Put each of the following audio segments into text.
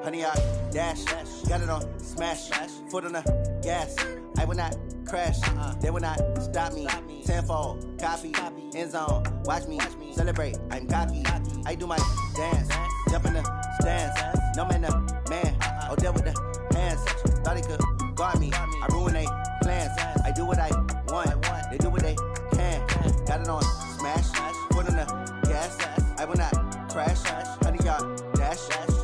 honey, I dash. Got it on smash. Foot on the gas. I will not crash. They will not stop me. Tenfold, copy, end zone. Watch me celebrate. I'm cocky. I do my dance. Jump in the stands. No man, the man. Oh, there with the hands. Thought he could guard me. I ruin they plans. I do what I want. They do what they can. Got it on smash. Foot on the gas. I will not crash. Honey, y'all dash.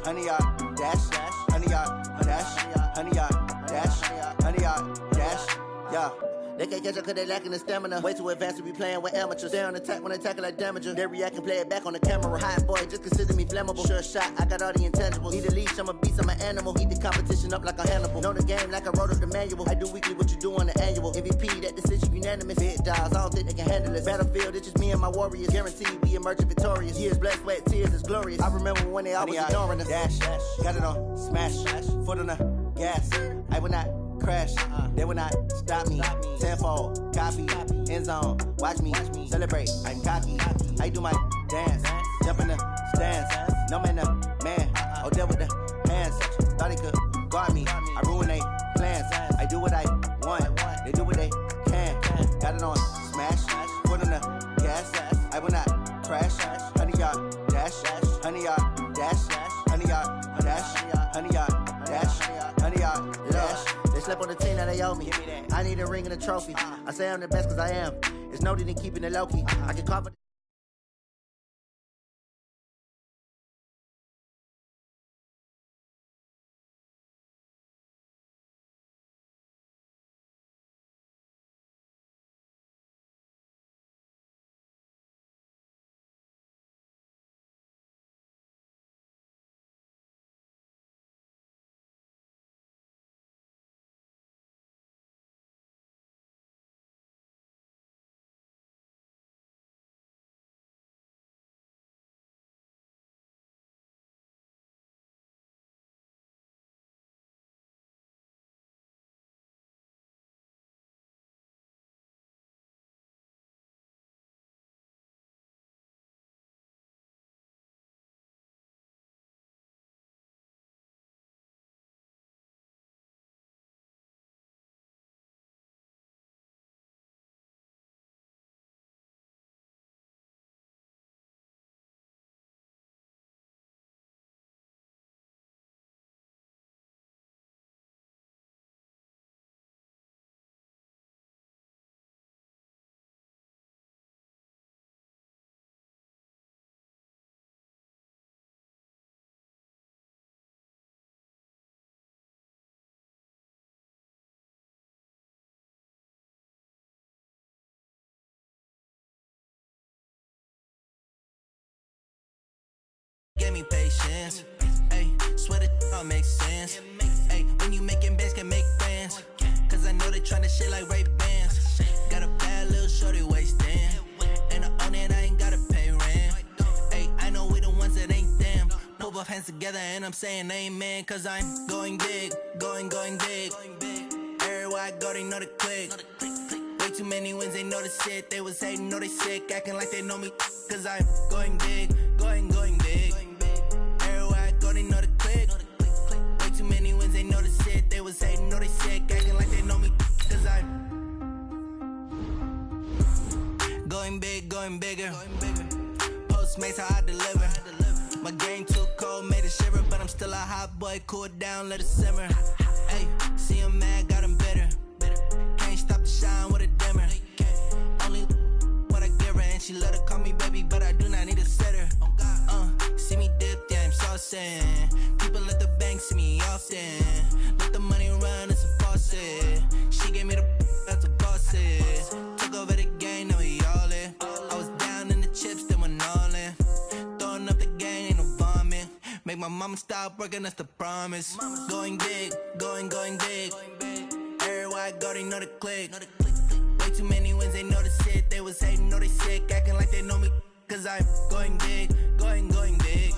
Honey, y'all dash. Honey, y'all dash. Honey, y'all dash. Honey, y'all dash. Yeah. They can't catch up cause they lacking the stamina. Way too advanced to be playing with amateurs. Stay on attack when they tackle like damager. They react and play it back on the camera. Hot boy, just consider me flammable. Sure shot, I got all the intangibles. Need a leash, I'm a beast, I'm an animal. Eat the competition up like a Hannibal. Know the game like I wrote up the manual. I do weekly what you do on the annual. MVP, that decision unanimous. Big dogs, I don't think they can handle it. Battlefield, it's just me and my warriors. Guaranteed we emerge victorious. Years, blood, sweat, tears, it's glorious. I remember when they always ignoring us. Dash, got it on smash. Foot on the gas. I will not crash. They will not stop me. Tenfold, copy, end zone. Watch me celebrate. I'm cocky. I do my dance. Jump in the stands. No man, the man. Oh, there with the hands. Thought he could guard me. I ruin they plans. I do what I want. They do what they can. Got it on smash. Foot on the gas. I will not crash. Honey, y'all dash. Honey, y'all dash. Honey, y'all dash. Honey, y'all dash. Honey, y'all dash. They slept on the team that they owe me. I need a ring and a trophy. I say I'm the best cause I am. It's no need in keeping it low key. I can cover. Give me patience, ayy, swear the all makes sense, ayy, when you making bands can make friends, cause I know they tryna shit like Ray-Bans, got a bad little shorty wasting, and I own it, I ain't gotta pay rent, ayy, I know we the ones that ain't them, put both hands together and I'm saying amen, cause I'm going big, going big, everywhere I go they know the click, way too many wins, they know the shit, they was hating, know they sick, acting like they know me, cause I'm going big, going big. They know the click. Way too many wins, they know the shit. They was hating, know they sick, acting like they know me. Cause I'm going big, going bigger. Postmates, how I deliver. My game too cold, made it shiver. But I'm still a hot boy, cool it down, let it simmer. Hey, see him mad, got him bitter. Can't stop the shine with a dimmer. Only what I give her, and she let her call me baby, but I do not need a sitter. See me dip, yeah, I'm saucing. People at the bank see me often. Let the money run, it's a faucet. She gave me the that's a faucet. Took over the game, now we all in. I was down in the chips, then went all in. Throwing up the gang, ain't no vomit. Make my mama stop working, that's the promise. Going big, going big. Everywhere I go, they know the click. Way too many wins, they know the shit. They was hating, know they sick, acting like they know me. Cause I'm going big, going big.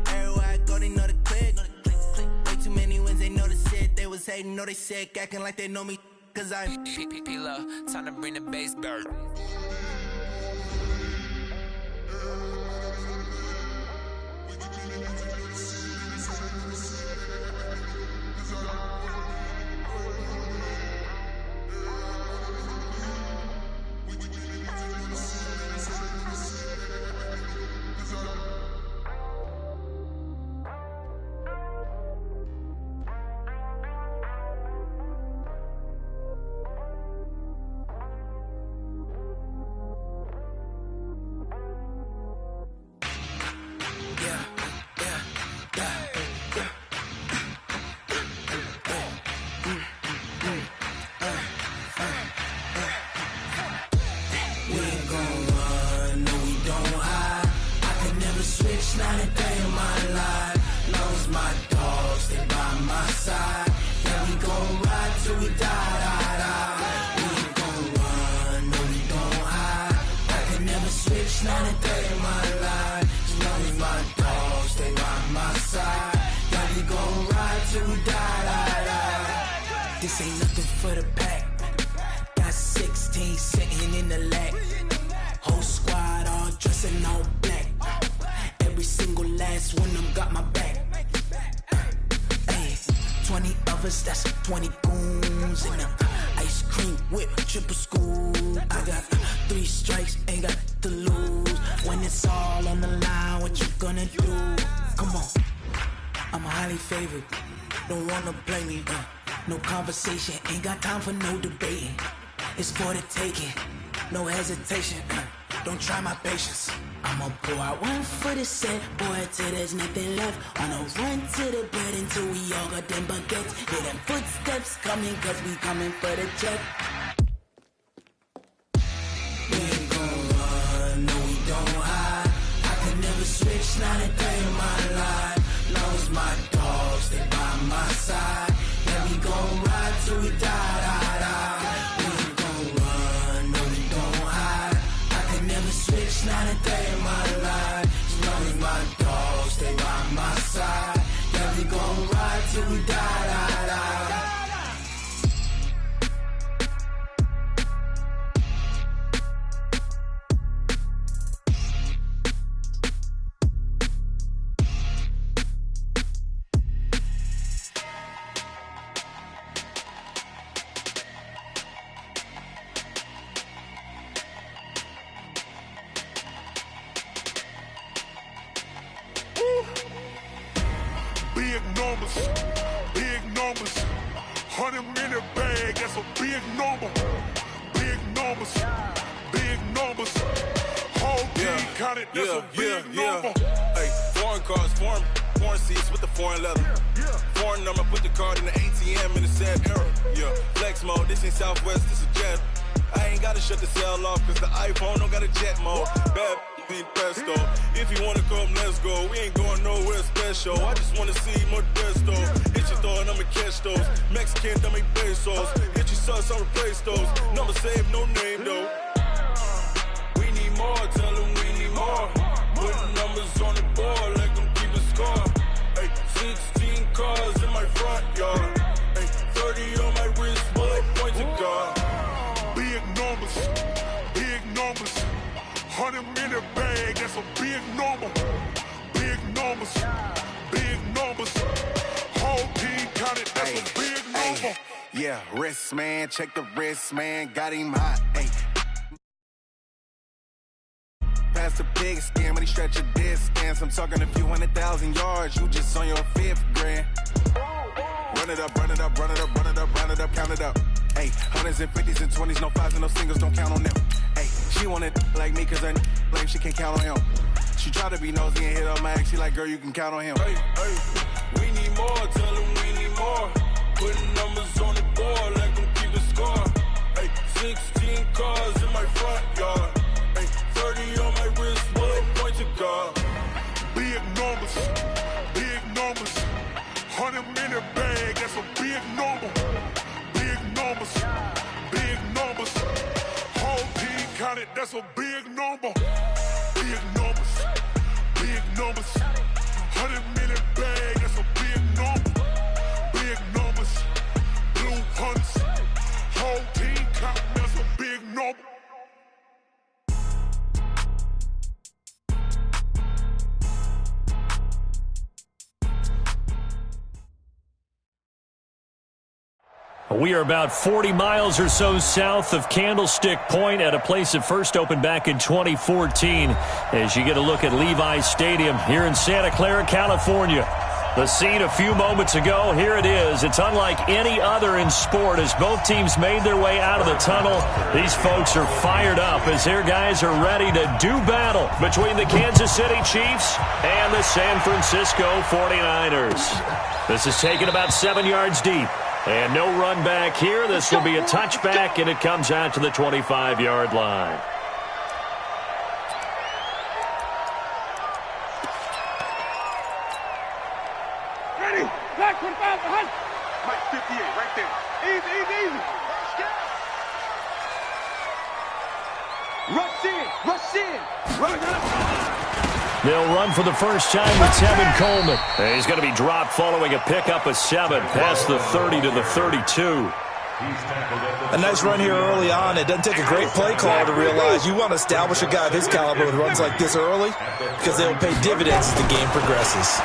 Everywhere I go, they know the click. Way too many wins, they know the shit. They was hating, know they sick, acting like they know me. Cause I'm P-P-P-Love, time to bring the bass back. We ain't gon' run, no we don't hide. I can never switch, not a day in my life. Long as my dogs stay by my side. Yeah, we gon' ride till we die, die, die. We ain't gon' run, no we don't hide. I can never switch, not a day in my life. As long as my dogs stay by my side. Yeah, we gon' ride till we die, die, die. This ain't nothing for the pack. Got 16 sitting in the lag. Whole squad all dressed in all black. Every single last one of them got my back. Hey, 20 of us, that's 20 goons in the ice cream whip, triple scoop. I got 3 strikes, ain't got to lose. When it's all on the line, what you gonna do? Come on, I'm highly favored. Don't wanna blame me. No conversation, ain't got time for no debating. It's for the taking, no hesitation. Don't try my patience. I'ma pour out one for the set, boy, till there's nothing left. On a run to the bread until we all got them baguettes. Hear them footsteps coming, cause we coming for the check. We ain't gon' run, no we don't hide. I can never switch, not a day in my life. Long as my dogs stay by my side. Yeah, we gon' ride till we die, die, die. We ain't gon' run, no we don't hide. I can never switch, not a day in my life. As long as my dogs stay by my side. Yeah, we gon' ride till we die, die, die. Big numbers, 100-minute bag, that's a big number. Big numbers, whole team counted, that's a big number. Hey, foreign cars, foreign seats with the foreign leather. Foreign number, put the card in the ATM in the sad era. Yeah, flex mode, this ain't Southwest, this a jet. I ain't gotta shut the cell off, cause the iPhone don't got a jet mode. Bad being pesto. If you wanna come, let's go. We ain't going nowhere special. I just wanna see Modesto. Hit your thought, I'ma catch those. Mexican, I make pesos. Hit your sus, I'll replace those. Number saved, no name though. We need more, tell them we need more. Putting numbers on the board, let them keep a score. Hey, 16 cars in my front yard. Hey, 30 on my wrist, bullet point to God. Big numbers, 100-minute bag, that's a big number. Big numbers, whole team counted, that's a big number. Yeah, wrist man, check the wrist man, got him hot. Ay. Past the pig skin, when he stretch a distance. I'm talking a few 100,000 yards, you just on your 5th grand. Run it up, run it up, run it up, run it up, run it up, count it up. Ay, 100s and 50s and 20s, no 5s and no singles, don't count on them. Ay, she wanted like me cause her blame, she can't count on him. She tried to be nosy and hit on my ex, she like, girl, you can count on him. Hey, we need more, tell them we need more. Putting numbers on the board, let them keep a score. Hey, 16 cars in my front yard. Hey, 30 on my wrist, bullet point to God. Big numbers, 100-minute bag, that's a big number. Big numbers, whole team counted, that's a big number. Big numbers, 100-minute bag, that's a big number. Big numbers, blue hunts, whole team counting, that's a big number. We are about 40 miles or so south of Candlestick Point at a place that first opened back in 2014 as you get a look at Levi's Stadium here in Santa Clara, California. The scene a few moments ago, here it is. It's unlike any other in sport as both teams made their way out of the tunnel. These folks are fired up as their guys are ready to do battle between the Kansas City Chiefs and the San Francisco 49ers. This is taken about 7 yards deep. And no run back here. This will be a touchback, and it comes out to the 25-yard line. Black 25 behind. Mike 58 right there. Easy. Rush in. They'll run for the first time with Tevin Coleman. And he's going to be dropped following a pickup of 7 past the 30 to the 32. A nice run here early on. It doesn't take a great play caller to realize you want to establish a guy of his caliber with runs like this early because they'll pay dividends as the game progresses.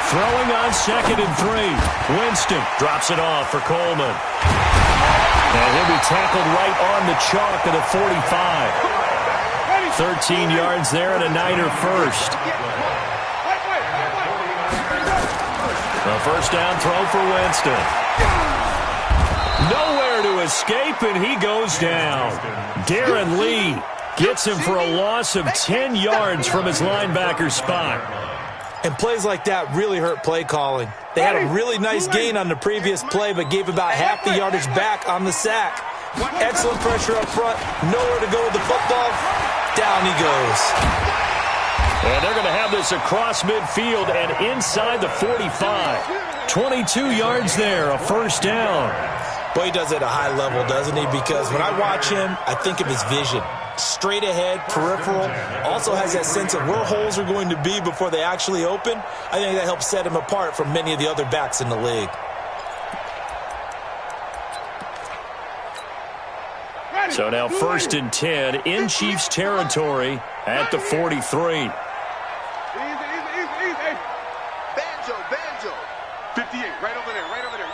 Throwing on 2nd and 3. Winston drops it off for Coleman. And he'll be tackled right on the chalk of the 45. 13 yards there and a Niner first. A first down throw for Winston. Nowhere to escape, and he goes down. Darren Lee gets him for a loss of 10 yards from his linebacker spot. And plays like that really hurt play calling. They had a really nice gain on the previous play, but gave about half the yardage back on the sack. Excellent pressure up front. Nowhere to go with the football. Down he goes. And they're going to have this across midfield and inside the 45. 22 yards there, a first down. Boy, he does it at a high level, doesn't he? Because when I watch him, I think of his vision. Straight ahead, peripheral, also has that sense of where holes are going to be before they actually open. I think that helps set him apart from many of the other backs in the league. So now 1st and 10 in Chiefs territory at the 43. Easy. Banjo. 58, right over there.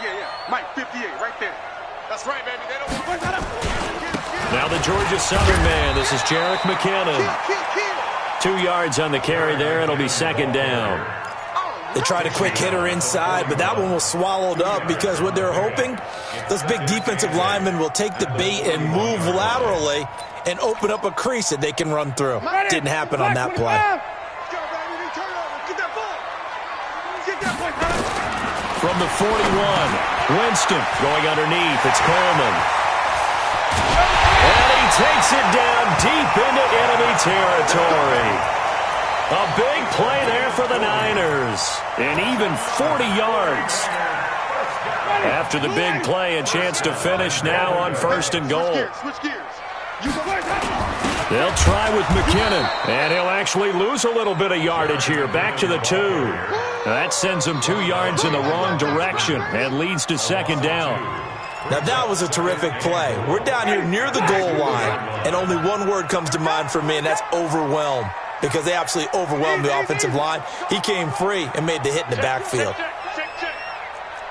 Yeah. Mike, 58, right there. That's right, baby. They don't want to. Now the Georgia Southern man. This is Jerick McKinnon. 2 yards on the carry there. It'll be 2nd down. They tried a quick hitter inside, but that one was swallowed up because what they're hoping, those big defensive linemen will take the bait and move laterally and open up a crease that they can run through. Didn't happen on that play. From the 41, Winston going underneath. It's Coleman. And he takes it down deep into enemy territory. A big play there for the Niners. And even 40 yards. After the big play, a chance to finish now on 1st and goal. They'll try with McKinnon. And he'll actually lose a little bit of yardage here. Back to the 2. That sends him 2 yards in the wrong direction and leads to 2nd down. Now that was a terrific play. We're down here near the goal line, and only one word comes to mind for me, and that's overwhelmed. Because they absolutely overwhelmed the offensive line. He came free and made the hit in the backfield.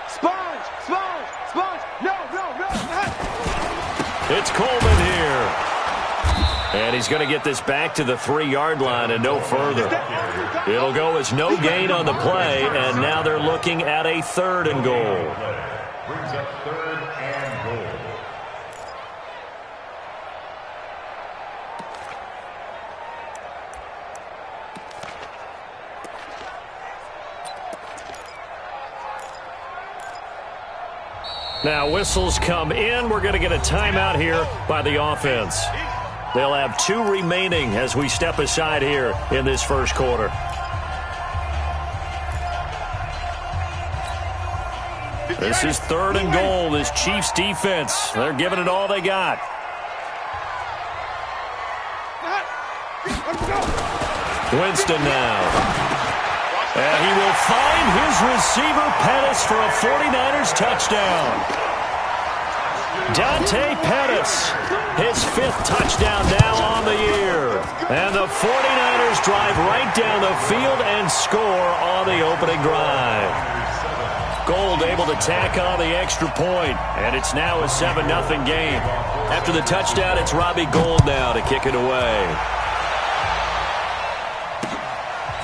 Sponge. No. It's Coleman here. And he's going to get this back to the 3-yard line and no further. It'll go as no gain on the play, and now they're looking at a 3rd and goal. Brings up 3rd and goal. Now whistles come in. We're going to get a timeout here by the offense. They'll have 2 remaining as we step aside here in this first quarter. This is 3rd and goal. This Chiefs defense, they're giving it all they got. Winston now. And he will find his receiver, Pettis, for a 49ers touchdown. Dante Pettis, his 5th touchdown now on the year. And the 49ers drive right down the field and score on the opening drive. Gold able to tack on the extra point, and it's now a 7-0 game. After the touchdown, it's Robbie Gould now to kick it away.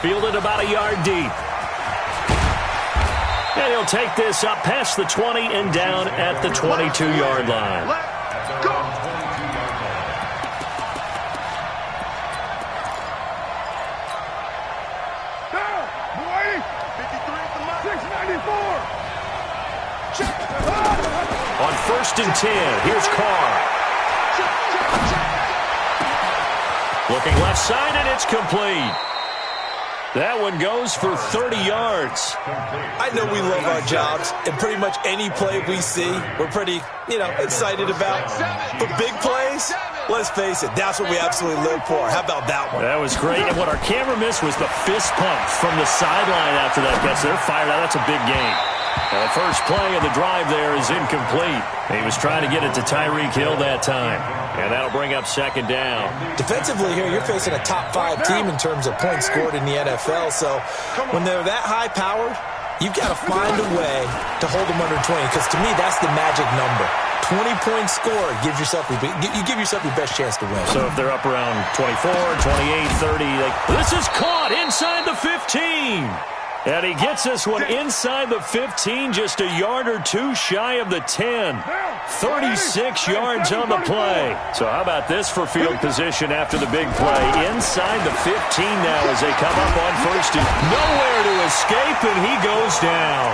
Fielded about a yard deep. And he'll take this up past the 20 and down at the 22-yard line. Let's go. Down, boy. 53 at the mark. 694. On 1st and 10, here's Carr. Looking left side, and it's complete. That one goes for 30 yards. I know we love our jobs, and pretty much any play we see, we're pretty, excited about. But big plays, let's face it, that's what we absolutely live for. How about that one? That was great, and what our camera missed was the fist pump from the sideline after that catch. They're fired out. That's a big game. And the first play of the drive there is incomplete. He was trying to get it to Tyreek Hill that time. And that'll bring up 2nd down. Defensively here, you're facing a top 5 team in terms of points scored in the NFL. So when they're that high-powered, you've got to find a way to hold them under 20. Because to me, that's the magic number. 20-point score gives yourself you give yourself your best chance to win. So if they're up around 24, 28, 30, this is caught inside the 15. And he gets this one inside the 15, just a yard or two shy of the 10. 36 yards on the play. So how about this for field position after the big play? Inside the 15 now as they come up on 1st and nowhere to escape, and he goes down.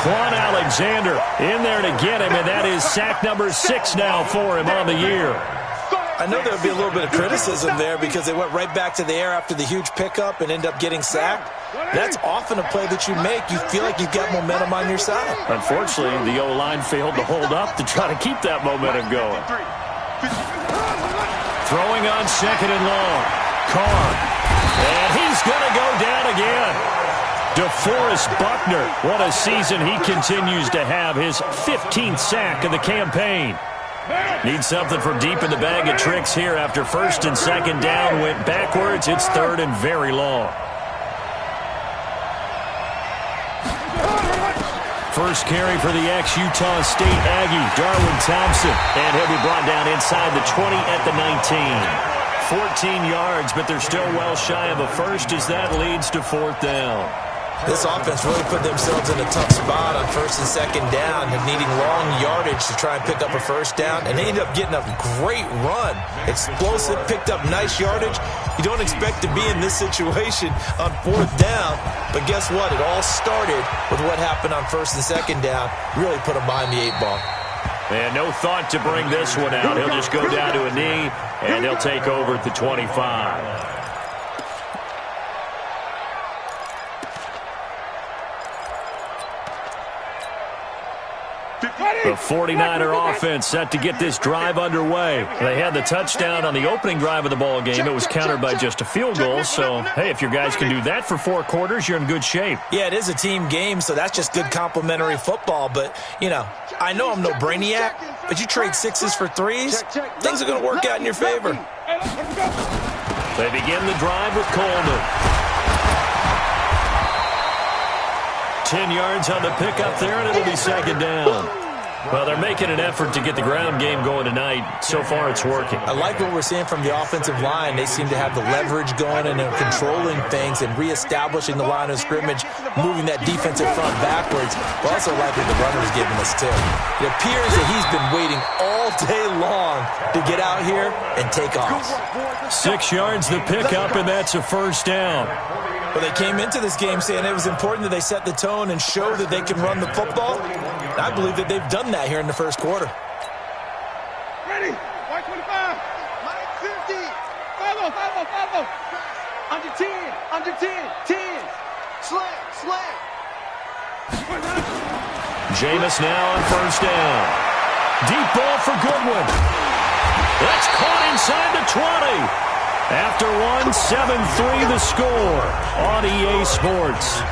Quan Alexander in there to get him, and that is sack number 6 now for him on the year. I know there would be a little bit of criticism there because they went right back to the air after the huge pickup and end up getting sacked. That's often a play that you make. You feel like you've got momentum on your side. Unfortunately, the O-line failed to hold up to try to keep that momentum going. Throwing on 2nd and long. Carr. And he's going to go down again. DeForest Buckner. What a season he continues to have. His 15th sack of the campaign. Needs something from deep in the bag of tricks here after 1st and 2nd down. Went backwards. It's 3rd and very long. First carry for the ex-Utah State Aggie, Darwin Thompson. And he'll be brought down inside the 20 at the 19. 14 yards, but they're still well shy of a first as that leads to 4th down. This offense really put themselves in a tough spot on 1st and 2nd down and needing long yardage to try and pick up a 1st down. And they ended up getting a great run. Explosive, picked up nice yardage. You don't expect to be in this situation on 4th down. But guess what? It all started with what happened on 1st and 2nd down. Really put them behind the 8 ball. And no thought to bring this one out. He'll just go down to a knee, and he'll take over at the 25. The 49er offense set to get this drive underway. They had the touchdown on the opening drive of the ball game. It was countered by just a field goal. So, hey, if your guys can do that for 4 quarters, you're in good shape. Yeah, it is a team game, so that's just good complimentary football. But, I know I'm no brainiac, but you trade 6s for 3s, things are going to work out in your favor. They begin the drive with Coleman. 10 yards on the pickup there, and it'll be 2nd down. Well, they're making an effort to get the ground game going tonight. So far, it's working. I like what we're seeing from the offensive line. They seem to have the leverage going and they're controlling things and reestablishing the line of scrimmage, moving that defensive front backwards. But also like what the runner is giving us, too. It appears that he's been waiting all day long to get out here and take off. 6 yards the pickup, and that's a 1st down. Well, they came into this game saying it was important that they set the tone and show that they can run the football. And I believe that they've done that here in the 1st quarter. Ready? White 25. Mike 50. Follow. Under 10. 10. Slam. Jameis now on 1st down. Deep ball for Goodwin. That's caught inside the 20. After 1, 7-3 the score on EA Sports.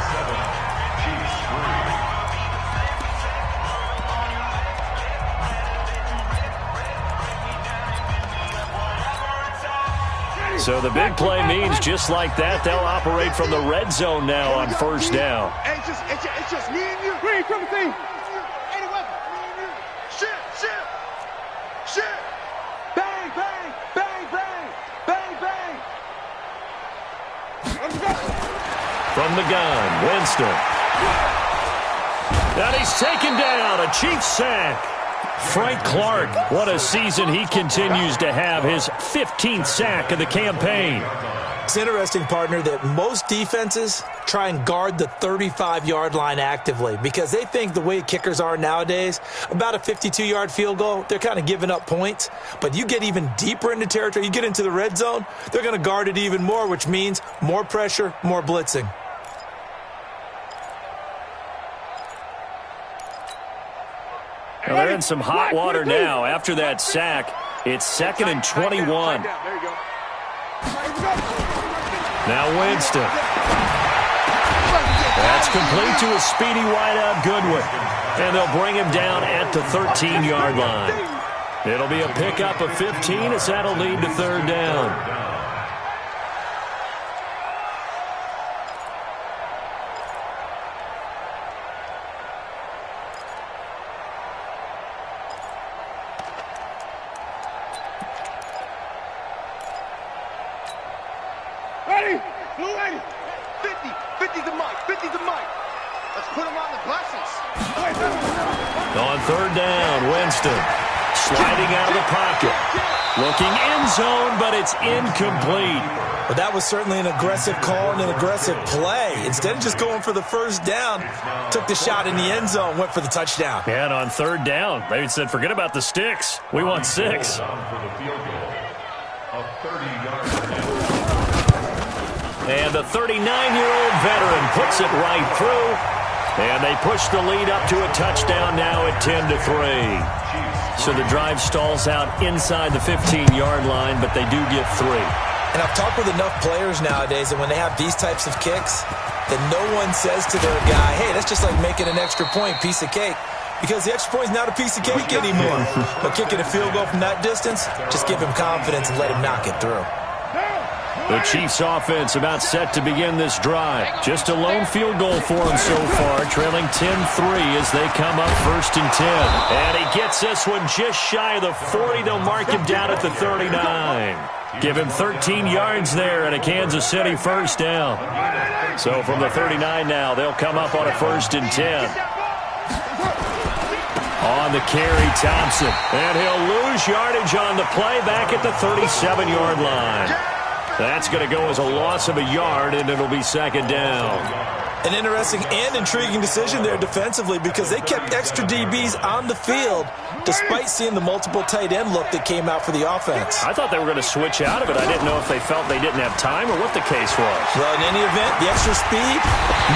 So the big play means just like that, they'll operate from the red zone now on 1st down. It's just me and you. Read from the thing. Any weapon. Shit. Bang. From the gun, Winston. And he's taken down. A Chiefs sack. Frank Clark, what a season he continues to have. His 15th sack of the campaign. It's interesting, partner, that most defenses try and guard the 35-yard line actively because they think the way kickers are nowadays, about a 52-yard field goal, they're kind of giving up points. But you get even deeper into territory, you get into the red zone, they're going to guard it even more, which means more pressure, more blitzing. Well, they're in some hot water now. After that sack, it's 2nd and 21. Now Winston. That's complete to a speedy wideout Goodwin. And they'll bring him down at the 13-yard line. It'll be a pickup of 15 as that'll lead to 3rd down. On 3rd down, Winston sliding out of the pocket. Looking end zone, but it's incomplete. But that was certainly an aggressive call and an aggressive play. Instead of just going for the 1st down, took the shot in the end zone, went for the touchdown. Yeah, and on 3rd down, they said, forget about the sticks. We want 6. And the 39-year-old veteran puts it right through. And they push the lead up to a touchdown now at 10-3. So the drive stalls out inside the 15-yard line, but they do get 3. And I've talked with enough players nowadays that when they have these types of kicks, that no one says to their guy, hey, that's just like making an extra point, piece of cake. Because the extra point is not a piece of cake anymore. But kicking a field goal from that distance, just give him confidence and let him knock it through. The Chiefs offense about set to begin this drive. Just a lone field goal for them so far, trailing 10-3 as they come up 1st and 10. And he gets this one just shy of the 40. They'll mark him down at the 39. Give him 13 yards there and a Kansas City 1st down. So from the 39 now, they'll come up on a 1st and 10. On the carry, Thompson. And he'll lose yardage on the play back at the 37-yard line. That's going to go as a loss of a yard, and it'll be 2nd down. An interesting and intriguing decision there defensively because they kept extra DBs on the field despite seeing the multiple tight end look that came out for the offense. I thought they were going to switch out of it. I didn't know if they felt they didn't have time or what the case was. Well, in any event, the extra speed,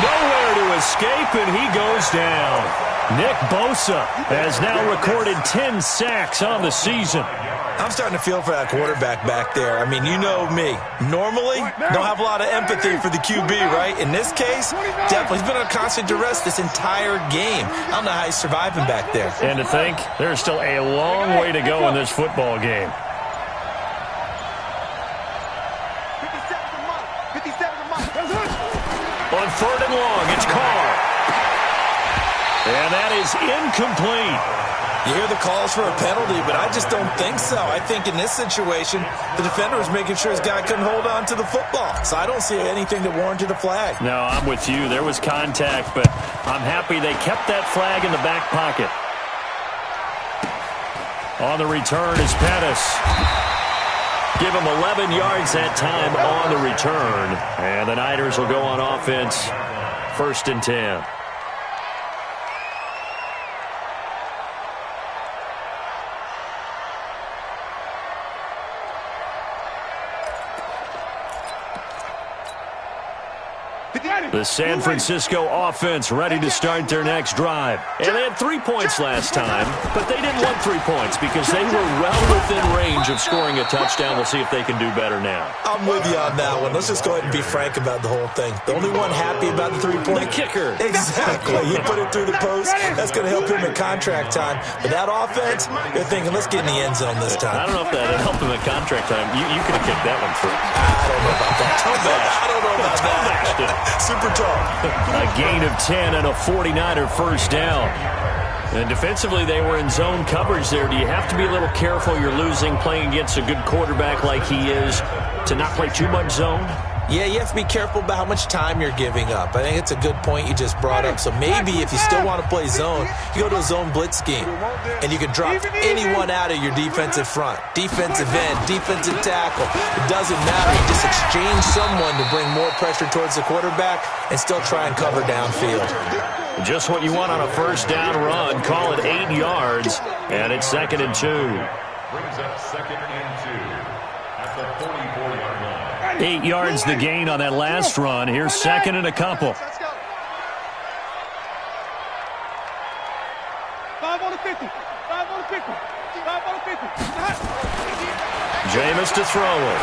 nowhere to escape, and he goes down. Nick Bosa has now recorded 10 sacks on the season. I'm starting to feel for that quarterback back there. I mean, you know me. Normally, don't have a lot of empathy for the QB, right? In this case, definitely. He's been on constant duress this entire game. I don't know how he's surviving back there. And to think, there's still a long way to go in this football game. On 3rd and long, it's Carr. And that is incomplete. You hear the calls for a penalty, but I just don't think so. I think in this situation, the defender was making sure his guy couldn't hold on to the football. So I don't see anything that warranted a flag. No, I'm with you. There was contact, but I'm happy they kept that flag in the back pocket. On the return is Pettis. Give him 11 yards that time on the return. And the Niners will go on offense, 1st and 10. The San Francisco offense ready to start their next drive. And they had 3 points last time, but they didn't want 3 points because they were well within range of scoring a touchdown. We'll see if they can do better now. I'm with you on that one. Let's just go ahead and be frank about the whole thing. The only one happy about the 3-point. The kicker. Exactly. He put it through the post. That's going to help him in contract time. But that offense, they're thinking, let's get in the end zone this time. I don't know if that helped him in contract time. You could have kicked that one through. I don't know about that. I don't know about that. Super tall. A gain of 10 and a 49er 1st down. And defensively, they were in zone coverage there. Do you have to be a little careful? You're losing playing against a good quarterback like he is to not play too much zone? Yeah, you have to be careful about how much time you're giving up. I think it's a good point you just brought up. So maybe if you still want to play zone, you go to a zone blitz scheme, and you can drop anyone out of your defensive front. Defensive end, defensive tackle. It doesn't matter. You just exchange someone to bring more pressure towards the quarterback and still try and cover downfield. Just what you want on a first down run. Call it 8 yards, and it's 2nd and 2. Brings up 2nd and 2 at the 44-yard line. 8 yards the gain on that last run. Here's 2nd and a couple. 5 on the 50. 5 on the 50. 5 on the 50. Jameis to throw it.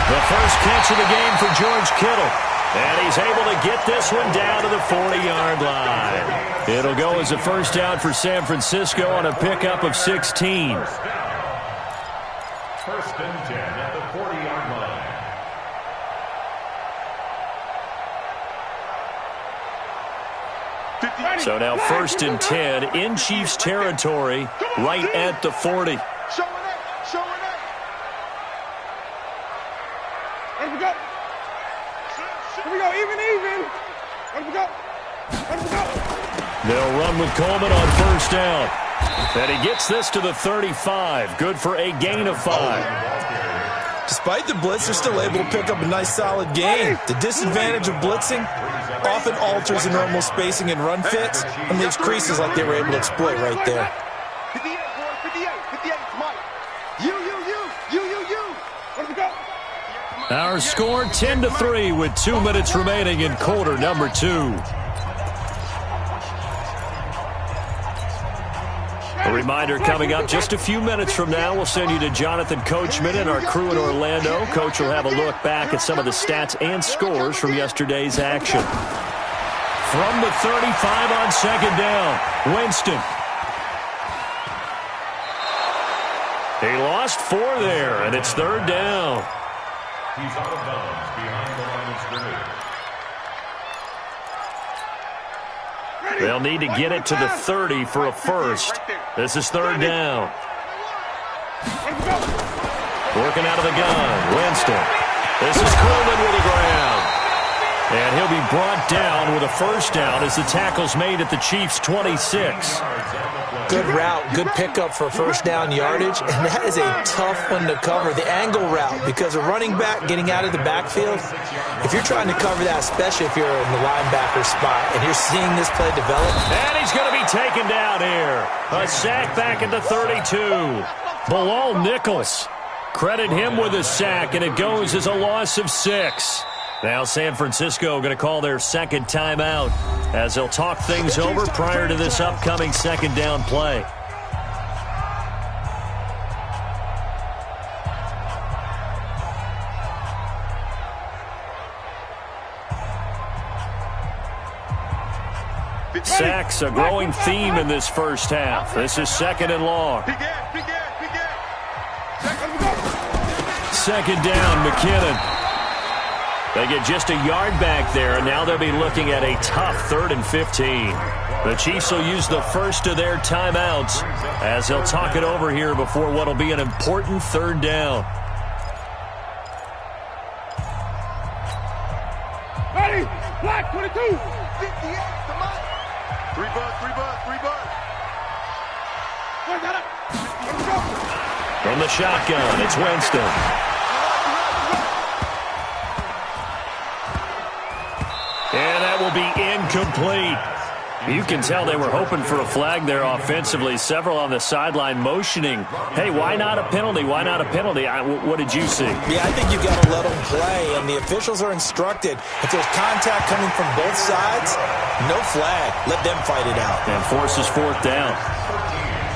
The first catch of the game for George Kittle. And he's able to get this one down to the 40-yard line. It'll go as a first down for San Francisco on a pickup of 16. First and 10 at the 40-yard line. So now 1st and 10 in Chiefs territory, right at the 40. Let's go. Here we go, even. Let's go. They'll run with Coleman on first down. And he gets this to the 35. Good for a gain of 5. Despite the blitz, they're still able to pick up a nice solid gain. The disadvantage of blitzing often alters the normal spacing and run fits and leaves creases like they were able to exploit right there. 58, 58, Mike. You. Let's go. Our score 10-3 with 2 minutes remaining in quarter number 2. A reminder coming up just a few minutes from now, we'll send you to Jonathan Coachman and our crew in Orlando. Coach will have a look back at some of the stats and scores from yesterday's action. From the 35 on 2nd down, Winston. He lost 4 there, and it's 3rd down. He's out of bounds behind the line of scrimmage. They'll need to get it to the 30 for a first. This is 3rd down. Working out of the gun, Winston. This is Coleman with the ground. And he'll be brought down with a first down as the tackle's made at the Chiefs' 26. Good route, good pickup for first down yardage, and that is a tough one to cover. The angle route, because a running back getting out of the backfield, if you're trying to cover that, especially if you're in the linebacker spot, and you're seeing this play develop. And he's going to be taken down here. A sack back at the 32. Bilal Nichols. Credit him with a sack, and it goes as a loss of 6. Now San Francisco going to call their 2nd timeout as they'll talk things over prior to this upcoming 2nd down play. Sacks, a growing theme in this first half. This is 2nd and long. 2nd down, McKinnon. They get just a yard back there, and now they'll be looking at a tough 3rd and 15. The Chiefs will use the first of their timeouts as they'll talk it over here before what will be an important 3rd down. Ready, black 22. 58, come on. 3 bud. From the shotgun, it's Winston. And that will be incomplete. You can tell they were hoping for a flag there offensively. Several on the sideline motioning. Hey, why not a penalty? Why not a penalty? What did you see? Yeah, I think you've got to let them play, and the officials are instructed. If there's contact coming from both sides, no flag. Let them fight it out. And forces 4th down.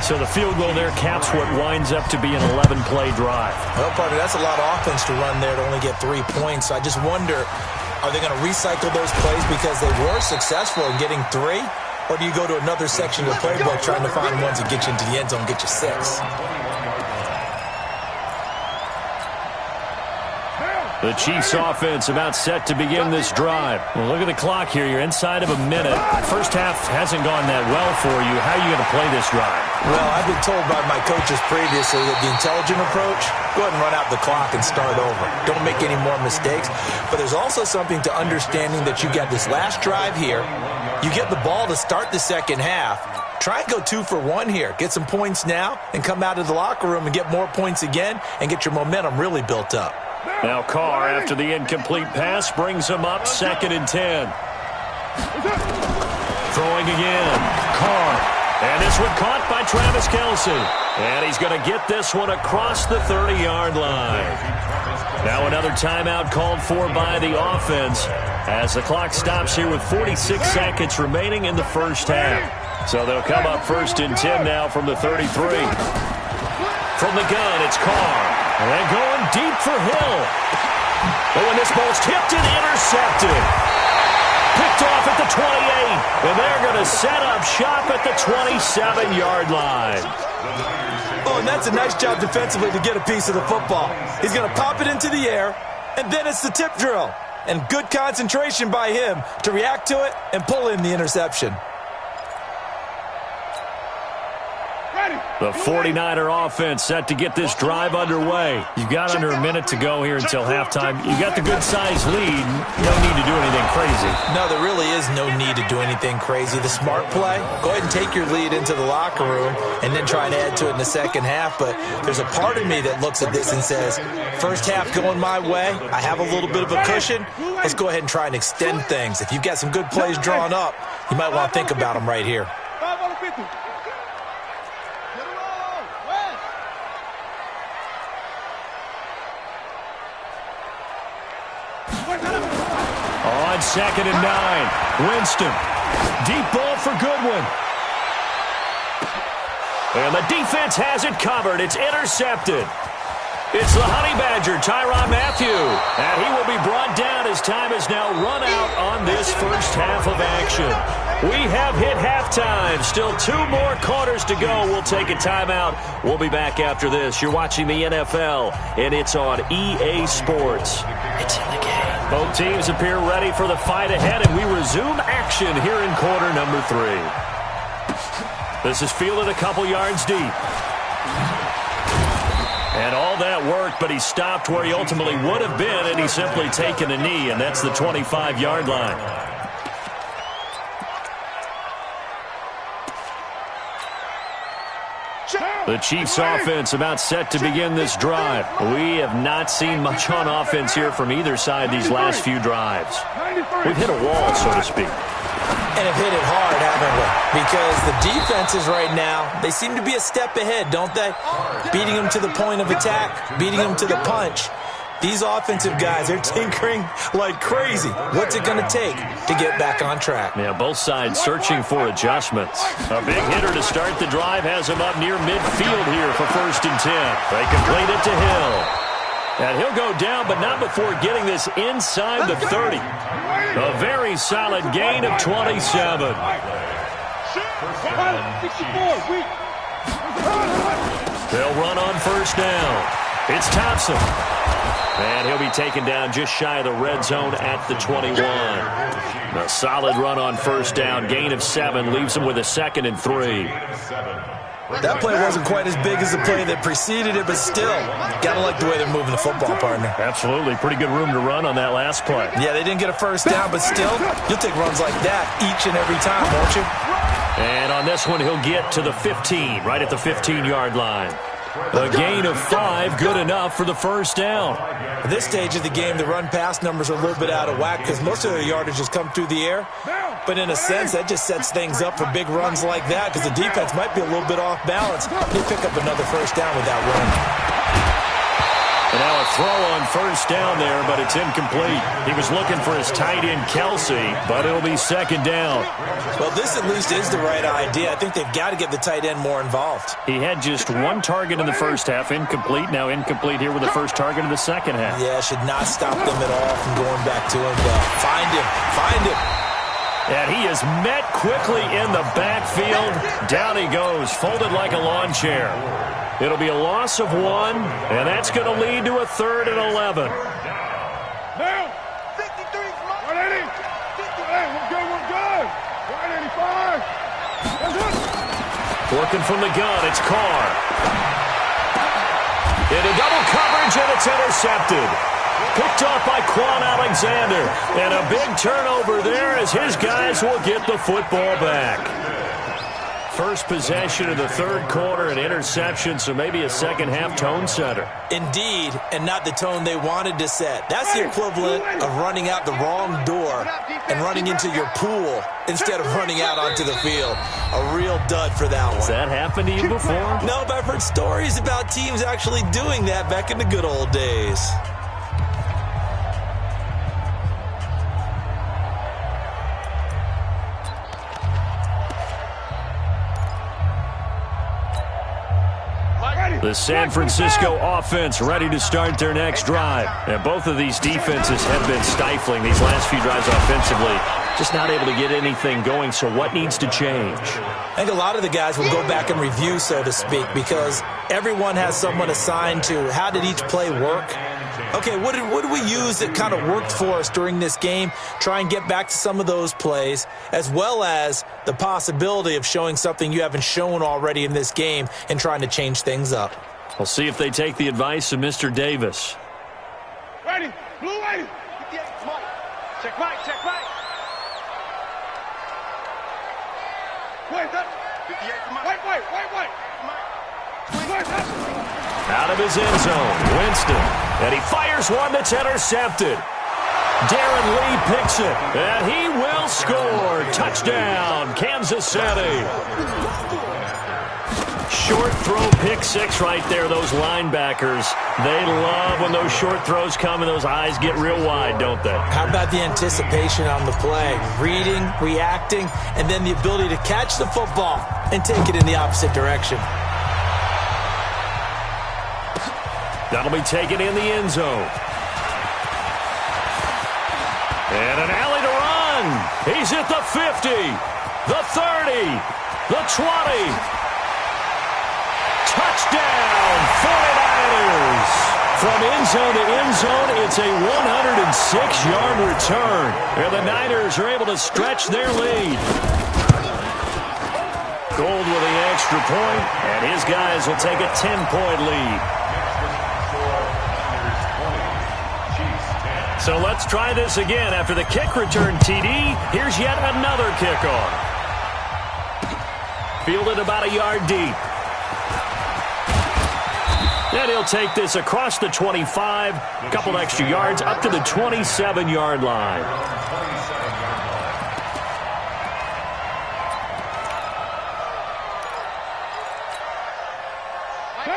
So the field goal there caps what winds up to be an 11-play drive. Well, partner, that's a lot of offense to run there to only get 3 points. So I just wonder, are they going to recycle those plays because they were successful in getting 3? Or do you go to another section of the playbook trying to find ones that get you into the end zone, get you 6? The Chiefs offense about set to begin this drive. Well, look at the clock here. You're inside of a minute. First half hasn't gone that well for you. How are you going to play this drive? Well, I've been told by my coaches previously that the intelligent approach, go ahead and run out the clock and start over. Don't make any more mistakes. But there's also something to understanding that you got this last drive here. You get the ball to start the second half. Try and go 2 for 1 here. Get some points now and come out of the locker room and get more points again and get your momentum really built up. Now Carr, after the incomplete pass, brings him up 2nd and 10. Throwing again. Carr. And this one caught by Travis Kelce. And he's going to get this one across the 30-yard line. Now another timeout called for by the offense as the clock stops here with 46 seconds remaining in the first half. So they'll come up 1st and 10 now from the 33. From the gun, it's Carr. And going deep for Hill. Oh, and this ball's tipped and intercepted. Picked off at the 28. And they're going to set up shop at the 27-yard line. Oh, and that's a nice job defensively to get a piece of the football. He's going to pop it into the air, and then it's the tip drill. And good concentration by him to react to it and pull in the interception. The 49er offense set to get this drive underway. You've got under a minute to go here until halftime. You've got the good-sized lead. No need to do anything crazy. No, there really is no need to do anything crazy. The smart play, go ahead and take your lead into the locker room and then try and add to it in the second half. But there's a part of me that looks at this and says, first half going my way, I have a little bit of a cushion. Let's go ahead and try and extend things. If you've got some good plays drawn up, you might want to think about them right here. On 2nd and 9, Winston. Deep ball for Goodwin. And the defense has it covered. It's intercepted. It's the Honey Badger, Tyrann Mathieu. And he will be brought down as time has now run out on this first half of action. We have hit halftime. Still 2 more quarters to go. We'll take a timeout. We'll be back after this. You're watching the NFL, and it's on EA Sports. It's in the game. Both teams appear ready for the fight ahead, and we resume action here in quarter number 3. This is fielded a couple yards deep. And all that worked, but he stopped where he ultimately would have been, and he's simply taken a knee, and that's the 25-yard line. The Chiefs offense about set to begin this drive. We have not seen much on offense here from either side these last few drives. We've hit a wall, so to speak. And have hit it hard, haven't we? Because the defenses right now, they seem to be a step ahead, don't they? Beating them to the point of attack, beating them to the punch. These offensive guys, they're tinkering like crazy. What's it going to take to get back on track? Yeah, both sides searching for adjustments. A big hitter to start the drive has him up near midfield here for 1st and 10. They complete it to Hill. And he'll go down, but not before getting this inside the 30. A very solid gain of 27. They'll run on 1st down. It's Thompson. And he'll be taken down just shy of the red zone at the 21. A solid run on 1st down. Gain of 7 leaves him with a 2nd and 3. That play wasn't quite as big as the play that preceded it, but still, gotta like the way they're moving the football, partner. Absolutely. Pretty good room to run on that last play. Yeah, they didn't get a 1st down, but still, you'll take runs like that each and every time, won't you? And on this one, he'll get to the 15, right at the 15-yard line. A gain of 5, good enough for the 1st down. At this stage of the game, the run-pass numbers are a little bit out of whack because most of their yardage has come through the air. But in a sense, that just sets things up for big runs like that because the defense might be a little bit off balance. They pick up another 1st down with that run. And now a throw on 1st down there, but it's incomplete. He was looking for his tight end, Kelce, but it'll be 2nd down. Well, this at least is the right idea. I think they've got to get the tight end more involved. He had just 1 target in the 1st half, incomplete. Now incomplete here with the 1st target in the 2nd half. Yeah, should not stop them at all from going back to him, though. Find him. And he is met quickly in the backfield. Down he goes, folded like a lawn chair. It'll be a loss of 1, and that's going to lead to a 3rd and 11. Working from the gun, it's Carr. Into double coverage, and it's intercepted. Picked off by Quan Alexander. And a big turnover there as his guys will get the football back. First possession of the third quarter, an interception, so maybe a second-half tone setter. Indeed, and not the tone they wanted to set. That's the equivalent of running out the wrong door and running into your pool instead of running out onto the field. A real dud for that one. Has that happened to you before? No, but I've heard stories about teams actually doing that back in the good old days. The San Francisco offense ready to start their next drive. And both of these defenses have been stifling these last few drives offensively. Just not able to get anything going, so what needs to change? I think a lot of the guys will go back and review, so to speak, because everyone has someone assigned to how did each play work. Okay, what did we use that kind of worked for us during this game? Try and get back to some of those plays, as well as the possibility of showing something you haven't shown already in this game and trying to change things up. We'll see if they take the advice of Mr. Davis. Ready, blue ready. Check right, check right. Wait, Out of his end zone, Winston, and he fires one that's intercepted. Darren Lee picks it, and he will score. Touchdown, Kansas City. Short throw, pick six right there, those linebackers. They love when those short throws come and those eyes get real wide, don't they? How about the anticipation on the play? Reading, reacting, and then the ability to catch the football and take it in the opposite direction. That'll be taken in the end zone. And an alley to run. He's at the 50, the 30, the 20. Touchdown, 49ers. From end zone to end zone, it's a 106-yard return. And the Niners are able to stretch their lead. Gold with the extra point, and his guys will take a 10-point lead. So let's try this again. After the kick return TD, here's yet another kickoff. Fielded about a yard deep. And he'll take this across the 25, a couple extra yards, up to the 27-yard line.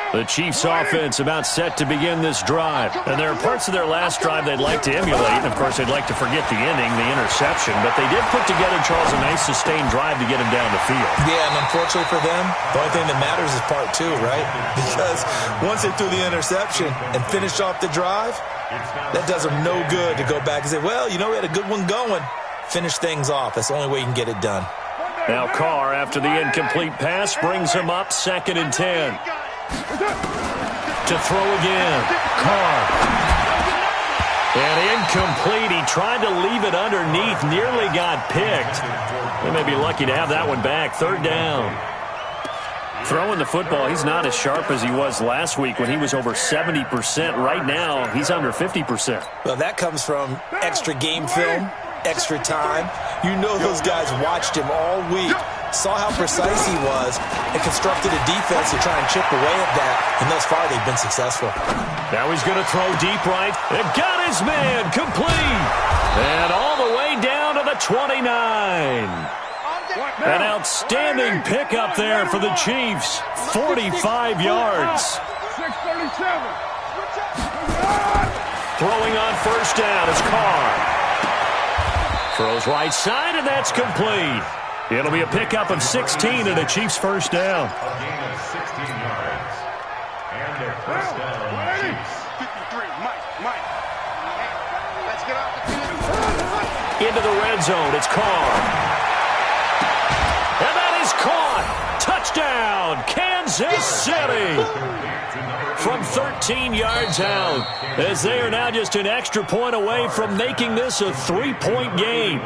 The Chiefs' offense about set to begin this drive. And there are parts of their last drive they'd like to emulate. And, of course, they'd like to forget the inning, the interception. But they did put together, Charles, a nice sustained drive to get him down the field. Yeah, and unfortunately for them, the only thing that matters is part two, right? Because once they threw the interception and finished off the drive, that does them no good to go back and say, well, you know, we had a good one going. Finish things off. That's the only way you can get it done. Now Carr, after the incomplete pass, brings him up 2nd and 10. To throw again. Carr. And incomplete. He tried to leave it underneath. Nearly got picked. They may be lucky to have that one back. 3rd down. Throwing the football, he's not as sharp as he was last week when he was over 70%. Right now, he's under 50%. Well, that comes from extra game film, extra time. You know those guys watched him all week, saw how precise he was, and constructed a defense to try and chip away at that. And thus far, they've been successful. Now he's going to throw deep right. And got his man complete. And all the way down to the 29. An outstanding pickup there for the Chiefs. 45 yards. 637. Throwing on 1st down is Carr. Throws right side, and that's complete. It'll be a pickup of 16 and a Chiefs 1st down. A gain of 16 yards. And a 1st down, Chiefs. 53, Mike. Let's get off the field. Into the red zone, it's Carr. And that is caught. Touchdown, Kansas City. From 13 yards out, as they are now just an extra point away from making this a 3-point game.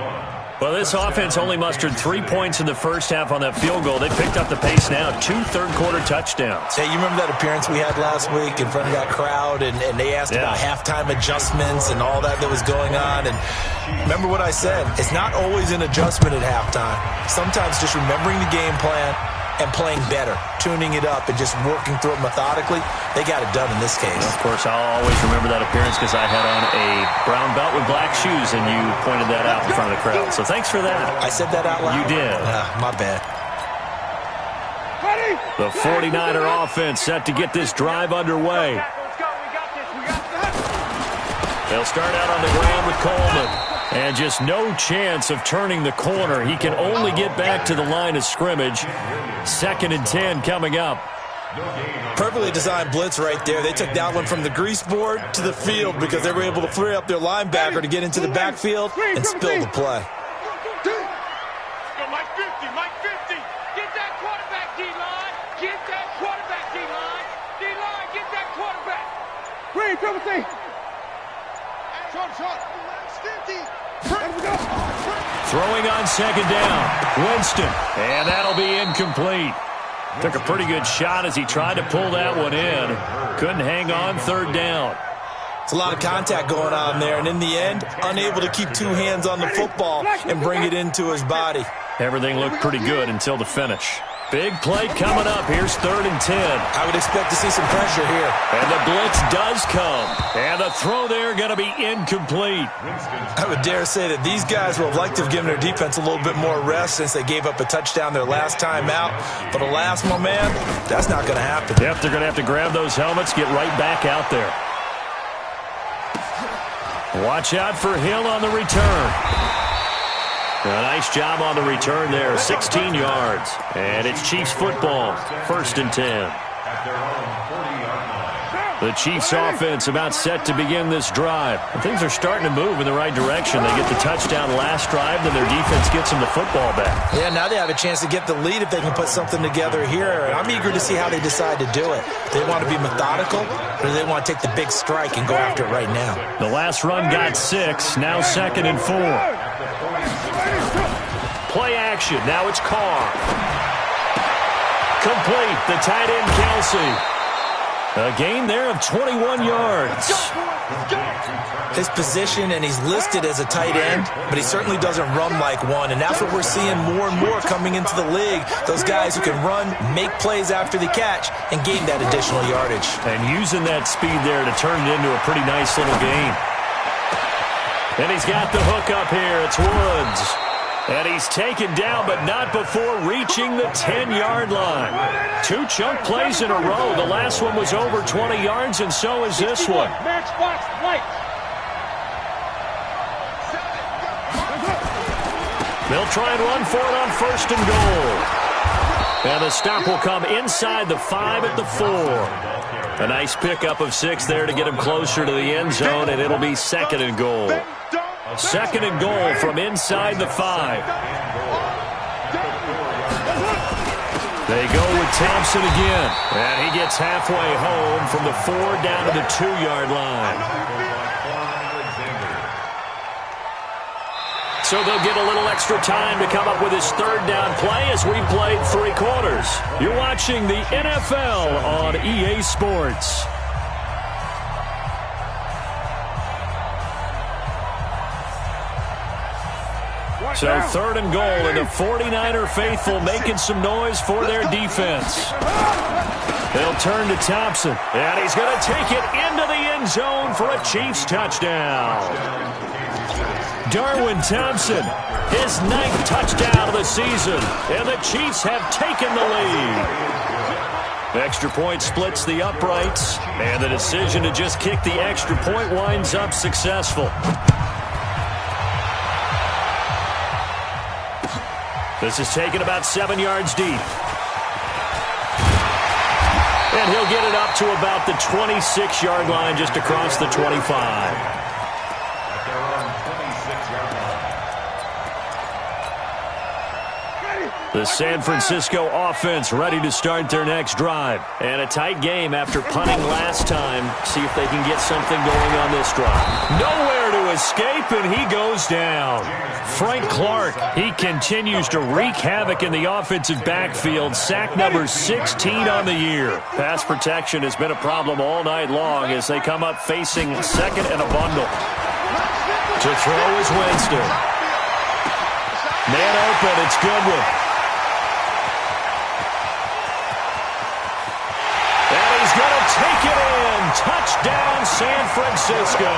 Well, this offense only mustered 3 points in the first half on that field goal. They picked up the pace now. 2 third-quarter touchdowns. Hey, you remember that appearance we had last week in front of that crowd, and they asked about halftime adjustments and all that was going on. And remember what I said. It's not always an adjustment at halftime. Sometimes just remembering the game plan and playing better, tuning it up and just working through it methodically. They got it done in this case. Of course, I'll always remember that appearance because I had on a brown belt with black shoes, and you pointed that out in front of the crowd. So thanks for that. I said that out loud? You did. My bad. The 49er offense set to get this drive underway. They'll start out on the ground with Coleman. And just no chance of turning the corner. He can only get back to the line of scrimmage. 2nd and 10 coming up. Perfectly designed blitz right there. They took that one from the grease board to the field because they were able to free up their linebacker to get into the backfield and spill the play. Mike 50, Mike 50. Get that quarterback, D-line. Get that quarterback, D-line. D-line, get that quarterback. Green, triple C. Short. 50. Throwing on 2nd down. Winston. And that'll be incomplete. Took a pretty good shot as he tried to pull that one in. Couldn't hang on 3rd down. It's a lot of contact going on there, and in the end, unable to keep 2 hands on the football and bring it into his body. Everything looked pretty good until the finish. Big play coming up. Here's 3rd and 10. I would expect to see some pressure here. And the blitz does come. And the throw there going to be incomplete. I would dare say that these guys would have liked to have given their defense a little bit more rest since they gave up a touchdown their last time out. But alas, my man, that's not going to happen. Yep, they're going to have to grab those helmets, get right back out there. Watch out for Hill on the return. A nice job on the return there, 16 yards. And it's Chiefs football, 1st and 10. The Chiefs offense about set to begin this drive. And things are starting to move in the right direction. They get the touchdown last drive, then their defense gets them the football back. Yeah, now they have a chance to get the lead if they can put something together here. I'm eager to see how they decide to do it. They want to be methodical, or do they want to take the big strike and go after it right now? The last run got 6, now 2nd and 4. Play action. Now it's Carr. Complete. The tight end, Kelsey. A gain there of 21 yards. His position, and he's listed as a tight end, but he certainly doesn't run like one, and that's what we're seeing more and more coming into the league. Those guys who can run, make plays after the catch, and gain that additional yardage. And using that speed there to turn it into a pretty nice little gain. And he's got the hook up here. It's Woods. And he's taken down, but not before reaching the 10-yard line. 2 chunk plays in a row. The last one was over 20 yards, and so is this one. Matchbox light. They'll try and run for it on 1st and goal. And the stop will come inside the 5 at the 4. A nice pickup of 6 there to get him closer to the end zone, and it'll be 2nd and goal. 2nd and goal from inside the 5. They go with Thompson again. And he gets halfway home from the 4 down to the 2-yard line. So they'll get a little extra time to come up with his 3rd down play as we played 3 quarters. You're watching the NFL on EA Sports. So 3rd and goal, and the 49er faithful making some noise for their defense. They'll turn to Thompson, and he's going to take it into the end zone for a Chiefs touchdown. Darwin Thompson, his 9th touchdown of the season, and the Chiefs have taken the lead. The extra point splits the uprights, and the decision to just kick the extra point winds up successful. This is taken about 7 yards deep. And he'll get it up to about the 26-yard line, just across the 25. The San Francisco offense ready to start their next drive. And a tight game after punting last time. See if they can get something going on this drive. Nowhere to escape, and he goes down. Frank Clark, he continues to wreak havoc in the offensive backfield. Sack number 16 on the year. Pass protection has been a problem all night long as they come up facing second and a bundle. To throw is Winston. Man open, it's Goodwin. And he's going to take it in. Touchdown, San Francisco.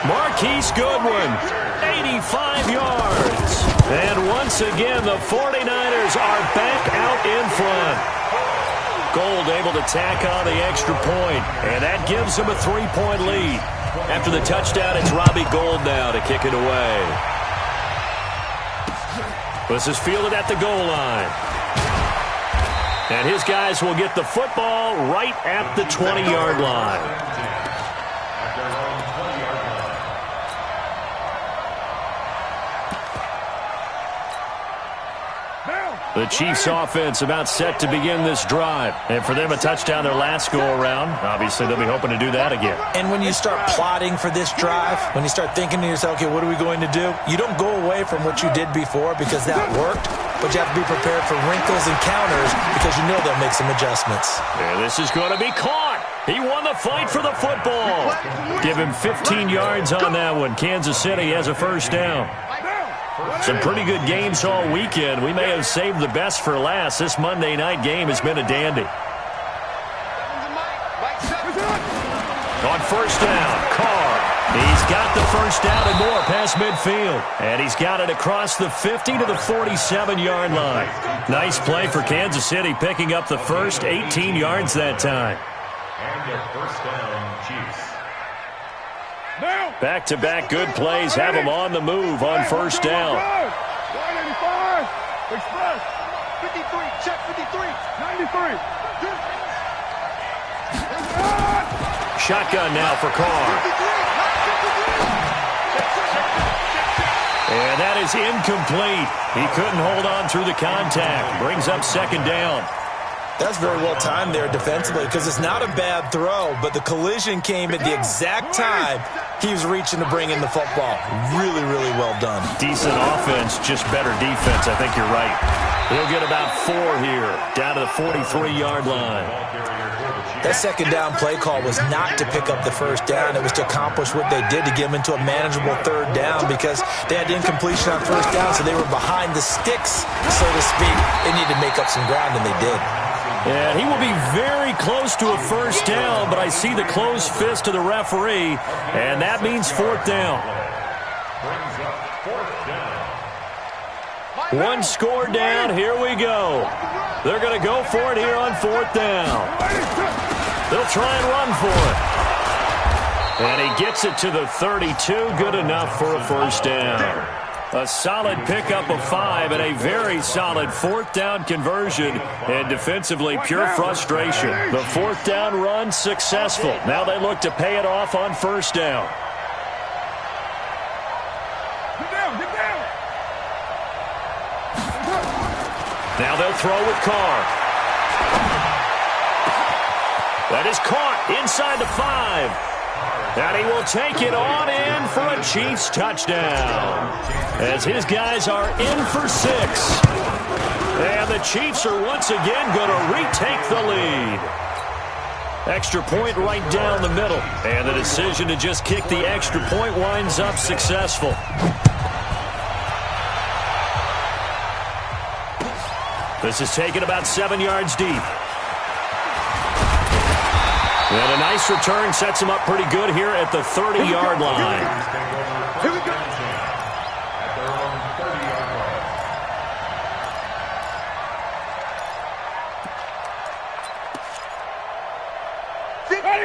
Marquise Goodwin, 85 yards. And once again, the 49ers are back out in front. Gold able to tack on the extra point, and that gives them a 3-point lead. After the touchdown, it's Robbie Gould now to kick it away. This is fielded at the goal line. And his guys will get the football right at the 20-yard line. The Chiefs offense about set to begin this drive. And for them, a touchdown their last go-around. Obviously, they'll be hoping to do that again. And when you start plotting for this drive, when you start thinking to yourself, okay, what are we going to do? You don't go away from what you did before because that worked. But you have to be prepared for wrinkles and counters because you know they'll make some adjustments. And this is going to be caught. He won the fight for the football. Give him 15 yards on that one. Kansas City has a first down. Some pretty good games all weekend. We may have saved the best for last. This Monday night game has been a dandy. On first down, Carr. He's got the first down and more past midfield. And he's got it across the 50 to the 47-yard line. Nice play for Kansas City, picking up the first 18 yards that time. And a first down, Chiefs. Back-to-back good plays have them on the move on first down. 185, express. 53, check 53. 93. Shotgun now for Carr. And that is incomplete. He couldn't hold on through the contact. Brings up second down. That's very well timed there defensively because it's not a bad throw, but the collision came at the exact time he was reaching to bring in the football. Really, really well done. Decent offense, just better defense. I think you're right. He'll get about 4 here, down to the 43-yard line. That second down play call was not to pick up the first down. It was to accomplish what they did to get them into a manageable third down because they had incompletion on first down, so they were behind the sticks, so to speak. They needed to make up some ground, and they did. And he will be very close to a first down, but I see the closed fist of the referee, and that means fourth down. One score down, here we go. They're going to go for it here on fourth down. They'll try and run for it. And he gets it to the 32, good enough for a first down. A solid pickup of 5 and a very solid fourth down conversion, and defensively pure frustration. The fourth down run successful. Now they look to pay it off on first down. Get down, get down. Now they'll throw with Carr. That is caught inside the 5. And he will take it on in for a Chiefs touchdown. As his guys are in for 6. And the Chiefs are once again going to retake the lead. Extra point right down the middle. And the decision to just kick the extra point winds up successful. This is taken about 7 yards deep. And a nice return sets him up pretty good here at the 30-yard line. Here we go.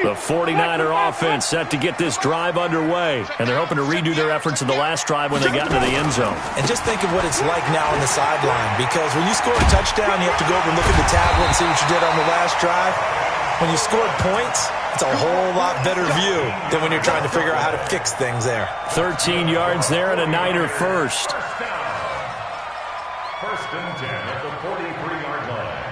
The 49er offense set to get this drive underway, and they're hoping to redo their efforts in the last drive when they got into the end zone. And just think of what it's like now on the sideline, because when you score a touchdown, you have to go over and look at the tablet and see what you did on the last drive. When you scored points, it's a whole lot better view than when you're trying to figure out how to fix things there. 13 yards there and a Niner first. First and 10 at the 43-yard line.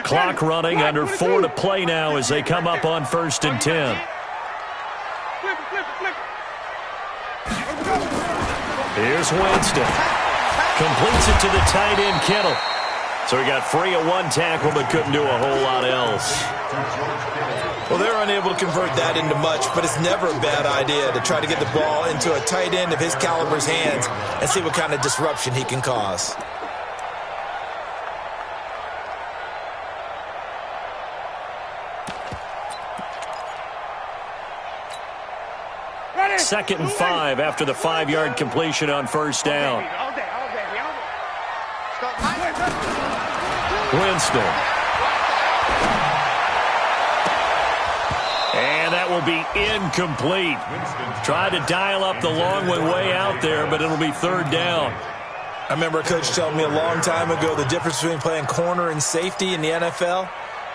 Clock running, under 4 to play now as they come up on 1st and 10. Here's Winston. Completes it to the tight end, Kittle. So he got free of one tackle but couldn't do a whole lot else. Well, they're unable to convert that into much, but it's never a bad idea to try to get the ball into a tight end of his caliber's hands and see what kind of disruption he can cause. Second and 5 after the 5-yard completion on 1st down. Winston. And that will be incomplete. Tried to dial up the long one way out there, but it'll be 3rd down. I remember a coach telling me a long time ago the difference between playing corner and safety in the NFL.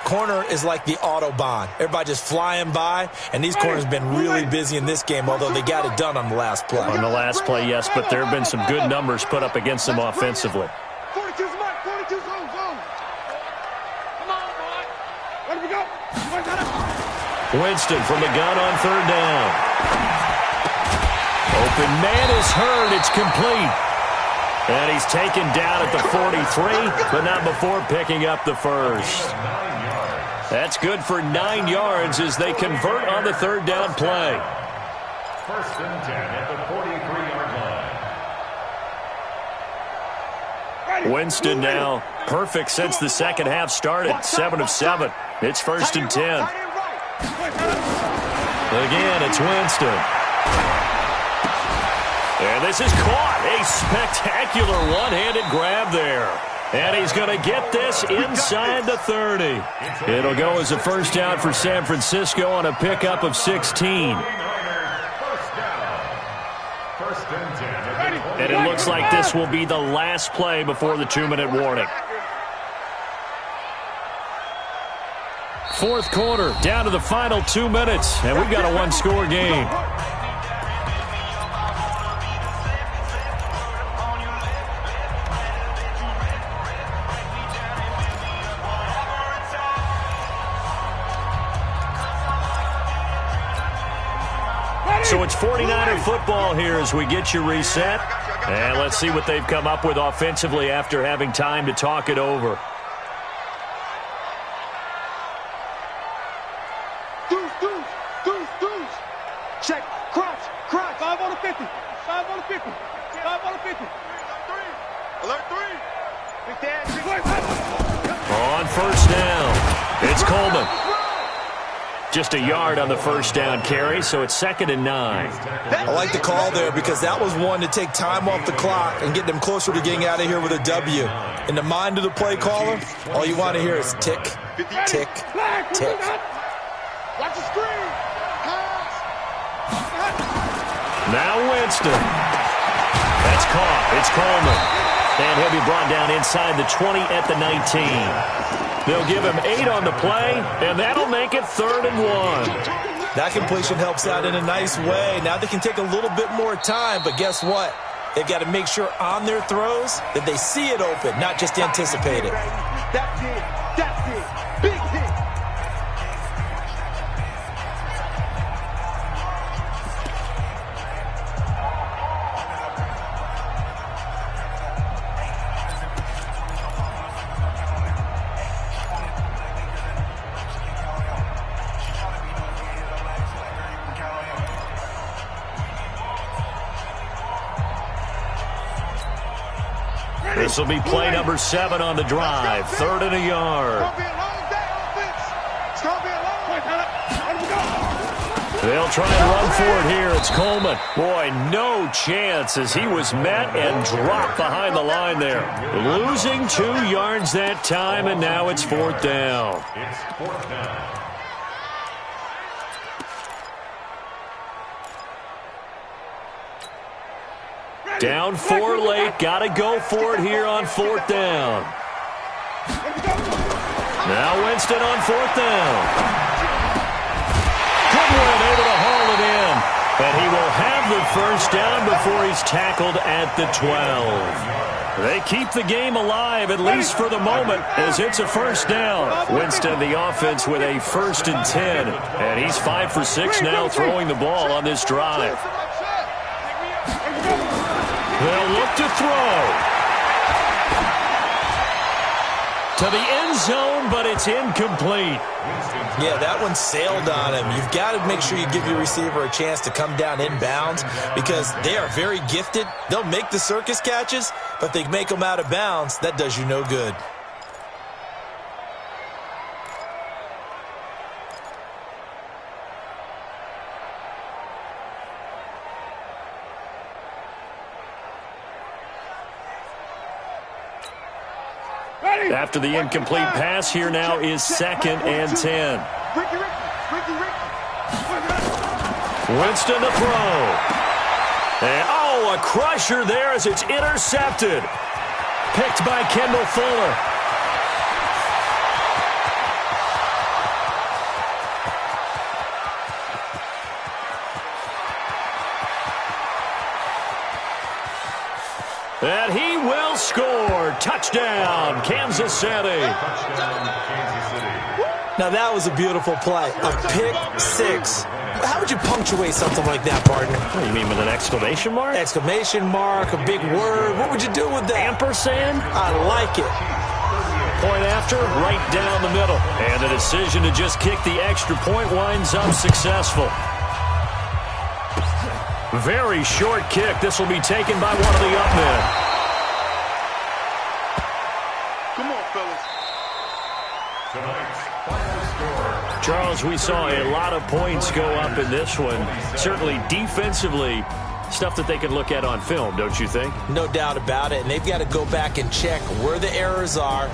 Corner is like the Autobahn. Everybody just flying by, and these corners have been really busy in this game, although they got it done on the last play. On the last play, yes, but there have been some good numbers put up against them offensively. 42's mark, 42's home, zone. Come on, boy. Let me go. Winston from the gun on 3rd down. Open man is hurt. It's complete. And he's taken down at the 43, but not before picking up the first. That's good for 9 yards as they convert on the 3rd down play. First and 10 at the 43-yard line. Winston now perfect since the second half started. 7 of 7. It's 1st and 10. Again, it's Winston. And this is caught. A spectacular one-handed grab there. And he's going to get this inside the 30. It'll go as a 1st down for San Francisco on a pickup of 16. And it looks like this will be the last play before the 2-minute warning. 4th quarter, down to the final 2 minutes, and we've got a 1-score game. So it's 49er football here as we get you reset. And let's see what they've come up with offensively after having time to talk it over. Deuce. Check. Crunch. 5 on the 50. 5 on the 50. 5 on the 50. Alert 3. On 1st down, it's Coleman. Just a yard on the 1st down carry, so it's 2nd and 9. I like the call there because that was one to take time off the clock and get them closer to getting out of here with a W. In the mind of the play caller, all you want to hear is tick, tick, tick. Watch the screen. Now Winston. That's caught. It's Coleman. And he'll be brought down inside the 20 at the 19. They'll give him 8 on the play, and that'll make it 3rd and 1. That completion helps out in a nice way. Now they can take a little bit more time, but guess what? They've got to make sure on their throws that they see it open, not just anticipate it. That's it. Big hit. This will be play number 7 on the drive. 3rd and a yard. They'll try and run for it here. It's Coleman. Boy, no chance as he was met and dropped behind the line there. Losing 2 yards that time, and now it's 4th down. It's 4th down. Down 4 late. Got to go for it here on 4th down. Now Winston on 4th down. Goodwin able to haul it in. And he will have the first down before he's tackled at the 12. They keep the game alive, at least for the moment, as it's a first down. Winston, the offense, with a 1st and 10. And he's 5 for 6 now throwing the ball on this drive. They'll look to throw. To the end zone, but it's incomplete. Yeah, that one sailed on him. You've got to make sure you give your receiver a chance to come down inbounds because they are very gifted. They'll make the circus catches, but if they make them out of bounds, that does you no good. After the incomplete pass, here now is 2nd and 10. Winston to throw. And, a crusher there as it's intercepted. Picked by Kendall Fuller. And he will score. Touchdown, Kansas City. Now that was a beautiful play. A pick 6. How would you punctuate something like that, partner? What do you mean, with an exclamation mark? Exclamation mark, a big word. What would you do with that? Ampersand? I like it. Point after, right down the middle. And the decision to just kick the extra point winds up successful. Very short kick. This will be taken by one of the up men. Come on, fellas. Charles, we saw a lot of points go up in this one. Certainly defensively, stuff that they can look at on film, don't you think? No doubt about it. And they've got to go back and check where the errors are.